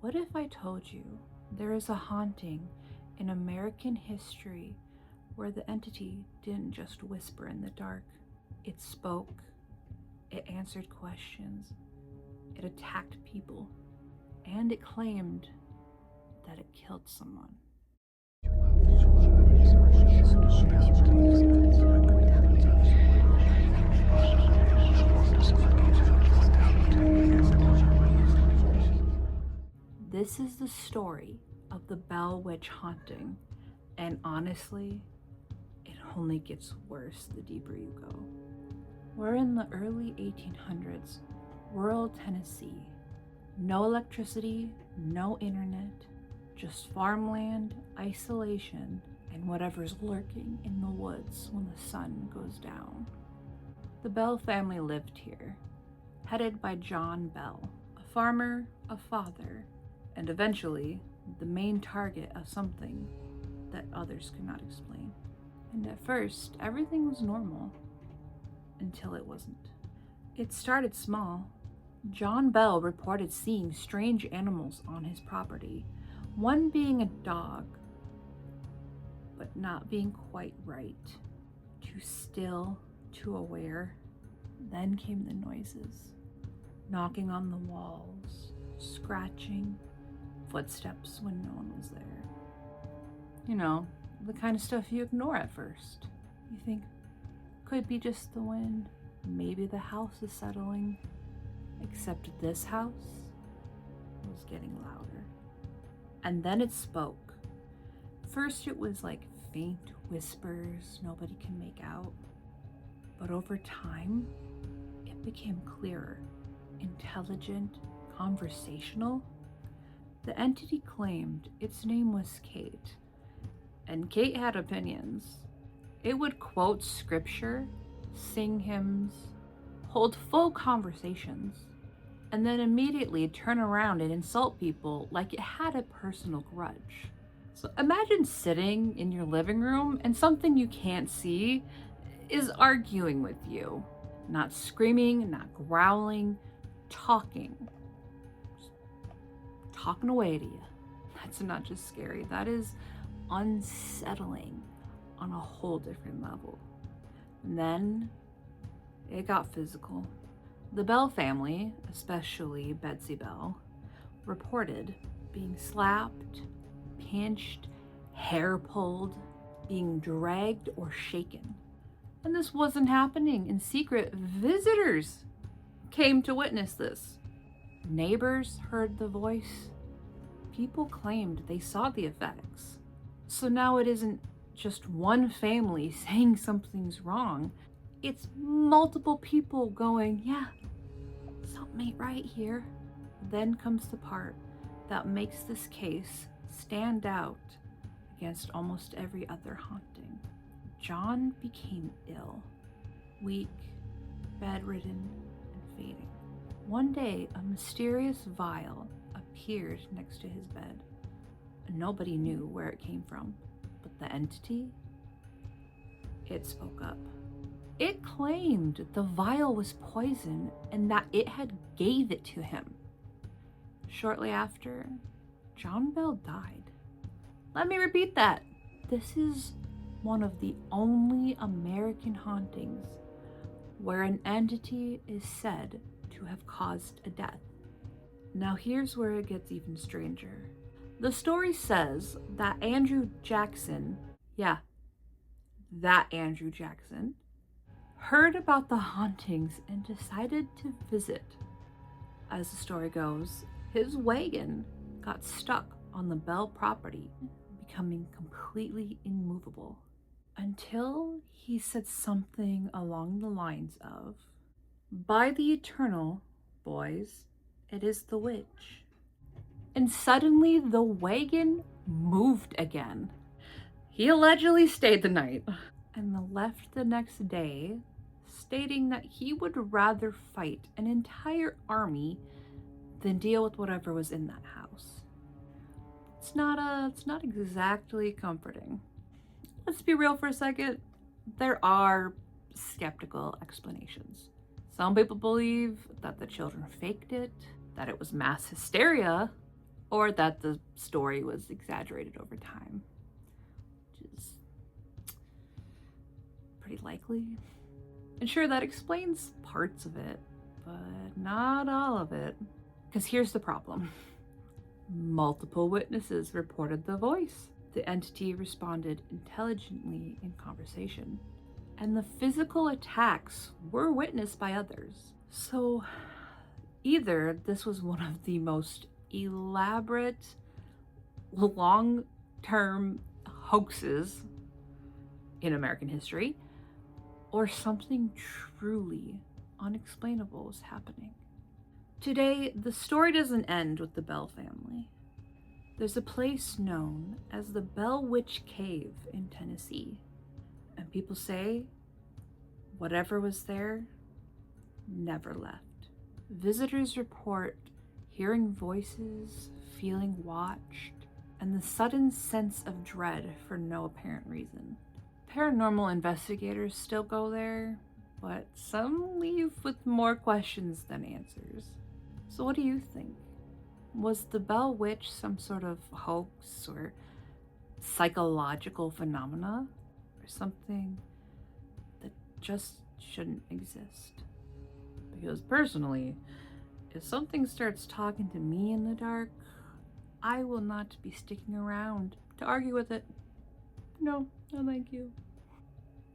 What if I told you there is a haunting in American history where the entity didn't just whisper in the dark? It spoke, it answered questions, it attacked people, and it claimed that it killed someone. This is the story of the Bell Witch haunting, and honestly, it only gets worse the deeper you go. We're in the early 1800s, rural Tennessee. No electricity, no internet, just farmland, isolation, and whatever's lurking in the woods when the sun goes down. The Bell family lived here, headed by John Bell, a farmer, a father, and eventually the main target of something that others could not explain. And at first, everything was normal, until it wasn't. It started small. John Bell reported seeing strange animals on his property, one being a dog, but not being quite right. Too still, too aware. Then came the noises, knocking on the walls, scratching, footsteps when no one was there. You know, the kind of stuff you ignore at first. You think, could be just the wind, maybe the house is settling. Except this house was getting louder. And then it spoke. First it was like faint whispers nobody can make out. But over time, it became clearer, intelligent, conversational. The entity claimed its name was Kate, and Kate had opinions. It would quote scripture, sing hymns, hold full conversations, and then immediately turn around and insult people like it had a personal grudge. So imagine sitting in your living room and something you can't see is arguing with you. Not screaming, not growling, talking. Talking away to you. That's not just scary, that is unsettling on a whole different level. And then it got physical. The Bell family, especially Betsy Bell, reported being slapped, pinched, hair pulled, being dragged or shaken. And this wasn't happening in secret. Visitors came to witness this. Neighbors heard the voice. People claimed they saw the effects. So now it isn't just one family saying something's wrong. It's multiple people going, yeah, something ain't right here. Then comes the part that makes this case stand out against almost every other haunting. John became ill, weak, bedridden, and fading. One day, a mysterious vial appeared next to his bed. Nobody knew where it came from, but the entity, it spoke up. It claimed the vial was poison and that it had gave it to him. Shortly after, John Bell died. Let me repeat that. This is one of the only American hauntings where an entity is said to have caused a death. Now here's where it gets even stranger. The story says that Andrew Jackson, that Andrew Jackson, heard about the hauntings and decided to visit. As the story goes, his wagon got stuck on the Bell property, becoming completely immovable, until he said something along the lines of, "By the eternal, boys, it is the witch." And suddenly the wagon moved again. He allegedly stayed the night and left the next day, stating that he would rather fight an entire army than deal with whatever was in that house. It's not exactly comforting. Let's be real for a second. There are skeptical explanations. Some people believe that the children faked it, that it was mass hysteria, or that the story was exaggerated over time, which is pretty likely. And sure, that explains parts of it, but not all of it. Because here's the problem. Multiple witnesses reported the voice. The entity responded intelligently in conversation, and the physical attacks were witnessed by others. So either this was one of the most elaborate, long-term hoaxes in American history, or something truly unexplainable is happening. Today, the story doesn't end with the Bell family. There's a place known as the Bell Witch Cave in Tennessee, and people say whatever was there never left. Visitors report hearing voices, feeling watched, and the sudden sense of dread for no apparent reason. Paranormal investigators still go there, but some leave with more questions than answers. So what do you think? Was the Bell Witch some sort of hoax or psychological phenomena, or something that just shouldn't exist? Because personally, if something starts talking to me in the dark, I will not be sticking around to argue with it. No, no thank you.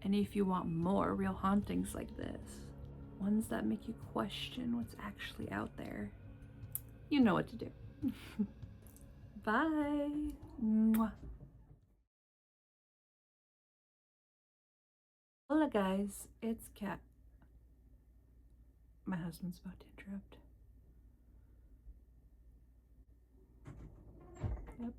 And if you want more real hauntings like this, ones that make you question what's actually out there, you know what to do. Bye. Mwah. Hola guys, it's Kat. My husband's about to interrupt. Yep.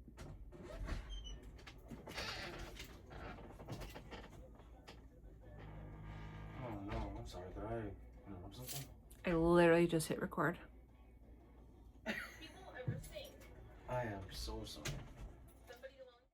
Oh no, I'm sorry. Did I interrupt something? I literally just hit record. I am so sorry.